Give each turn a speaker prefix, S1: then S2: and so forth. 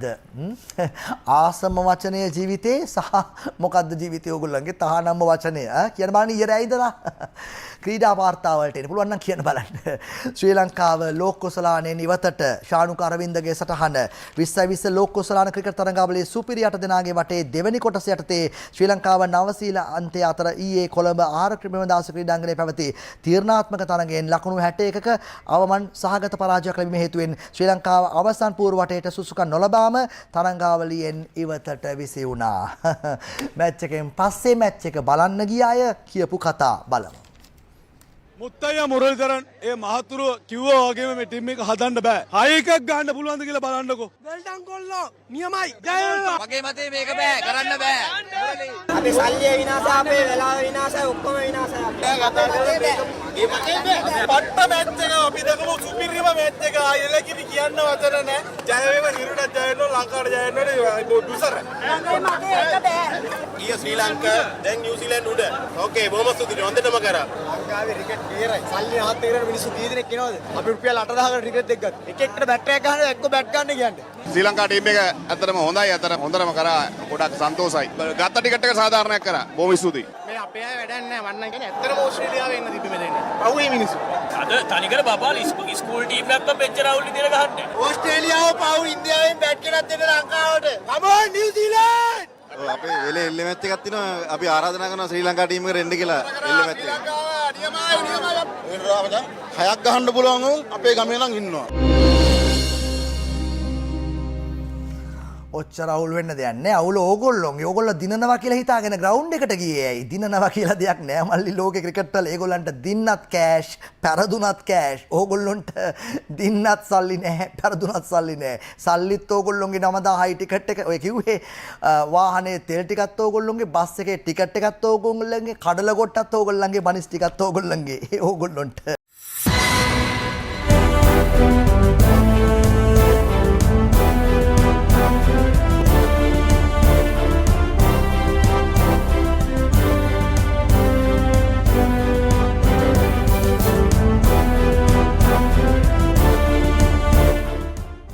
S1: මොකද්ද? ආසම වචනය ජීවිතේ සහ මොකද්ද ජීවිතේ ඕගොල්ලන්ගේ තහනම්ම වචනය කියන බලන්න ඊයේ රෑ ඉඳලා ක්‍රීඩා වාර්තාවලට එන්න පුළුවන් නම් කියන්න බලන්න. ශ්‍රී ලංකාව ලෝක කුසලානයෙන් ඉවතට ශානුක අරවින්දගේ සටහන 2020 ලෝක කුසලාන ක්‍රිකට් තරඟාවලියේ සුපිරි 8 දෙනාගේ වටේ දෙවැනි කොටස යටතේ ශ්‍රී ලංකාව නවසීලන්තය අතර ඊයේ කොළඹ ආර ක්‍රීඩාංගණයේ ක්‍රීඩාංගණයේ පැවති තීරණාත්මක තරඟයෙන් ලකුණු 61ක අවමන් සහගත පරාජයක් ලැබීම හේතුවෙන් ශ්‍රී ලංකාව අවසන් පූර්ව වටේට සුසුකම් නොලබාම තරඟාවලියෙන් ඉවතට විසි වුණා. මැච් එකෙන් පස්සේ මැච් එක බලන්න ගිය අය කියපු කතා බලමු.
S2: මුත්තයියා මුරලිදරන් ඒ මහතුරු කිව්වා වගේම මේ ටීම් එක හදන්න බෑ. 6 එකක් ගන්න පුළුවන්ද කියලා බලන්නකෝ. වෙල්ඩන් කොල්ලෝ නියමයි. ජය වේවා.
S3: මගේ මතේ මේක බෑ කරන්න බෑ.
S4: අපි සල්ලිය විනාශය අපේ වෙලාව විනාශය ඔක්කොම විනාශය.
S2: පට්ට මැච් එක අපි දකමු සුපිරිම මැච් එක. එලකිරි කියන්න වචන නෑ. ජය වේවා නිරුණත් ජය වෙනවා ලංකාවට ජය වෙනවා දුසර.
S4: මගේ එක බෑ.
S5: ඊය ශ්‍රී ලංකා දැන් නිව්සීලන්ත උඩ. ඕකේ බොහොම ස්තුතියි හොඳටම කරා.
S4: ලංකාවේ ක්‍රිකට් ඉවරයි. සල්ලි ආත් තේරෙන මිනිස්සු කී දෙනෙක් එනවද? අපි රුපියල් 8000කට ක්‍රිකට් එක ගත්තා. එක එකට බැට් එකක් ගහනවා එක්ක බැට් ගන්න කියන්නේ.
S5: ශ්‍රී ලංකා ටීම් එක ඇත්තටම හොඳයි. අතර හොඳටම කරා. ගොඩක් සන්තෝසයි. ගත්ත ටිකට් එක සාධාරණයක් කරා. බොහොම ස්තුතියි.
S4: මේ අපේ අය වැඩක් නැහැ. මන්න කියන්නේ ඇත්තටම ඕස්ට්‍රේලියාවේ ඉන්න තිබ්බ මෙතන. පහුවේ මිනිස්සු.
S3: අද තනිකර බබාල ස්කූල් ටීම් එකක් මෙච්චර අවුල් විදියට ගහන්නේ.
S4: ඕස්ට්‍රේලියාව පහු ඉන්දියාවෙන් බැට් එකක් දෙන්න ලංකාවට. come on නිව්සීලන්ත!
S5: අපේ වෙලේ එල්ල මැච් එකක් තියෙනවා. අපි ආරාධනා කරනවා ශ්‍රී ලංකා ටීම් එකට එන්න කියලා එල්ල මැච් එක. හයක් ගහන්න පුළුවන් උන් අපේ ගමේ නම් ඉන්නවා.
S1: ඔච්චර අවුල් වෙන්න දෙයක් නැහැ. අවුල ඕගොල්ලෝගේ. ඕගොල්ලෝ දිනනවා කියලා හිතාගෙන ග්‍රවුන්ඩ් එකට ගියේ ඇයි? දිනනවා කියලා දෙයක් නැහැ. මල්ලි ලෝකේ ක්‍රිකට් වල ඒගොල්ලන්ට දින්නත් කෑෂ්, පෙරදුනත් කෑෂ්. ඕගොල්ලොන්ට දින්නත් සල්ලි නැහැ, පෙරදුනත් සල්ලි නැහැ. සල්ලිත් ඕගොල්ලොන්ගේ 9000යි ටිකට් එක. ඔය කිව්වේ වාහනේ තෙල් ටිකත් ඕගොල්ලොන්ගේ, බස් එකේ ටිකට් එකත් ඕගොල්ලොන්ගේ, කඩල කොට්ටත් ඕගොල්ලන්ගේ, බනිස් ටිකත් ඕගොල්ලන්ගේ. ඒ ඕගොල්ලොන්ට